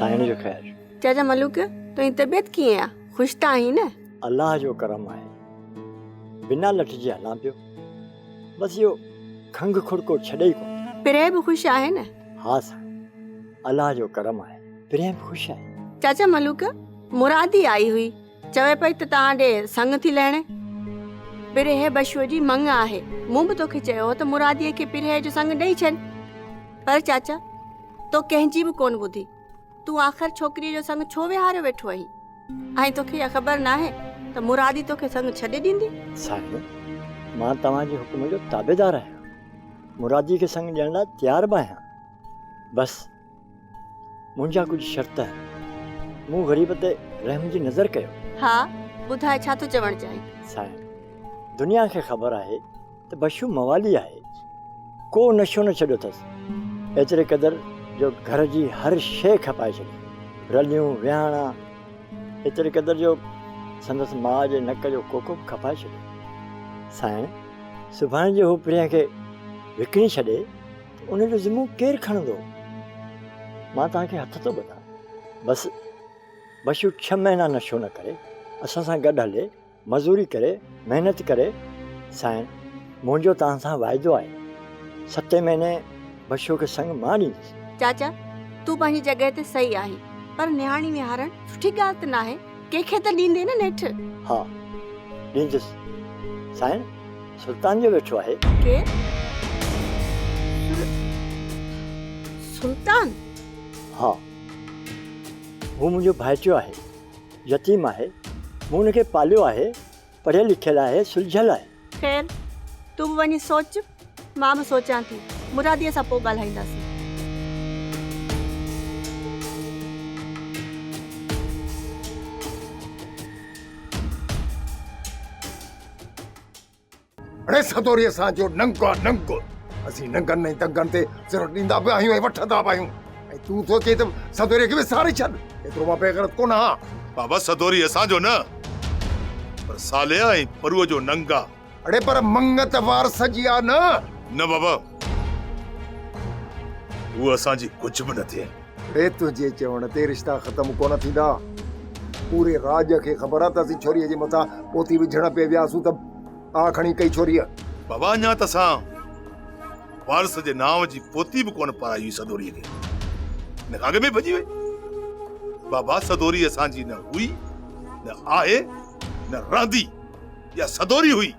साईं जो ख़ैर। चाचा मलूक तुंहिंजी तबियत कीअं आहे? ख़ुशि त आहीं न? अल्लाह जो करम आहे, बिना लटिजे हलां पियो। बसि इहो खंघि खुड़को छॾे ई कोन। पिरे बि ख़ुशि आहे न? हा साईं, अल्लाह जो करम आहे, पिरे बि ख़ुशि आहे। चाचा मलूक मुरादी आई हुई, चवे पई त तव्हां ॾे संग थी लहणे। पिरे बशूअ जी मंग आहे। मूं बि तोखे चयो त मुरादीअ खे पिरे जो संग ॾेई छॾ, पर चाचा तो कंहिंजी बि कोन ॿुधी। तूं आख़िर छोकिरीअ जो संग छो विहारियो वेठो आहीं? ऐं तोखे इहा ख़बर न आहे त मुरादी तोखे संग छॾे ॾींदी? साईं, मां तव्हांजे हुकुम जो ताबेदार आहियां, मुरादी खे संग ॾियण लाइ तयारु बि आहियां। बसि मुंहिंजा कुझु शर्त आहिनि। मूं ग़रीब ते रहम जी नज़र कयो। हा, ॿुधाए छा थो चवणु चाहीं? साईं, दुनिया खे ख़बर आहे त बशू मवाली आहे, को नशो न छॾियो अथसि। एतिरे क़दुरु जो घर जी हर शइ खपाए छॾी, रलियूं विहाणा, एतिरे क़दुरु जो संदसि माउ जे नक जो कोको बि खपाए छॾियो। साईं, सुभाणे जो हू प्रिया खे विकिणी छॾे त उनजो ज़िम्मो केरु खणंदो? मां तव्हांखे हथ थो ॿधां, बसि बशू 6 महीना नशो न करे, असां सां गॾु हले, मज़ूरी करे, महिनत करे। साईं, मुंहिंजो तव्हां सां वाइदो आहे, 7 महीने बशू खे संग मां ॾींदुसि। चाचा तूं पंहिंजी जॻह ते सही आहीं, पर निहाणी विहारण सुठी ॻाल्हि त न आहे। कंहिंखे त ॾींदे न नेठि। हा, ॾींदुसि। साईं, सुल्तान जो वेठो आहे। केरु? सुल्तान? हा, हू मुंहिंजो भाइटियो आहे, यतीम आहे। मूं हुनखे पालियो आहे, पढ़ियल लिखियल आहे, सुलझियल आहे। ख़ैर, तूं बि वञी सोच, मां बि सोचां थी। मुरादीअ सां पोइ ॻाल्हाईंदासीं। अड़े सदोरी असांजो नंगो आहे, नंगो। असीं नंगनि ऐं तंगनि ते सिर्फ़ु ॾींदा पिया आहियूं ऐं वठंदा पिया आहियूं। ऐं तूं थो चए त सदोरीअ खे विसारे छॾ। एतिरो मां बेग़रत कोन आहियां। बाबा, सदोरी असांजो न, पर सालिया ऐं परुअ जो नंगा। अड़े पर मंगत वारस जी आहे न बाबा, उहो असांजी कुझु बि न थिए। अड़े तुंहिंजे चवण ते रिश्ता ख़तम कोन थींदा। पूरे राज खे ख़बर आहे त असीं छोरीअ जे मथां पोती विझण पे वियासीं त आ खणी कई छोरीअ। बाबा, अञा त असां वारस जे नाव जी पोती बि कोन पाराई सदोरीअ खे, न अॻ में भॼी वई। बाबा, सदोरी असांजी न हुई, न आहे, न रहंदी। या सदोरी हुई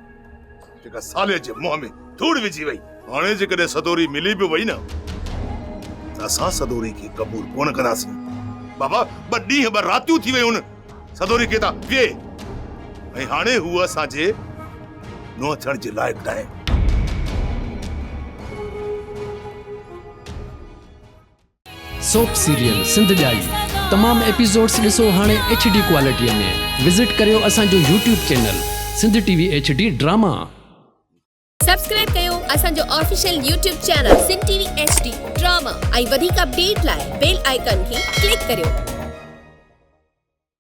जेका साले जे मुंहं में धूड़ विझी वई। हाणे जेकॾहिं सदोरी मिली बि वई न, त असां सदोरी खे क़बूल कोन कंदासीं। बाबा, 2 ॾींहं 2 रातियूं थी वयूं सदोरी खे था वीहे, ऐं हाणे हूअ असांजे नुंहुं थियण जे लाइक़ न आहे। सोप सीरियल सिंध जाई तमाम एपिसोड्स ॾिसो हाणे HD क्वालिटीअ में। विज़िट करियो असांजो YouTube channel Sindh TV HD drama. Subscribe कयो असांजो official YouTube channel Sindh TV HD drama ऐं वधीक अपडेट लाइ बेल आइकन खे क्लिक करियो।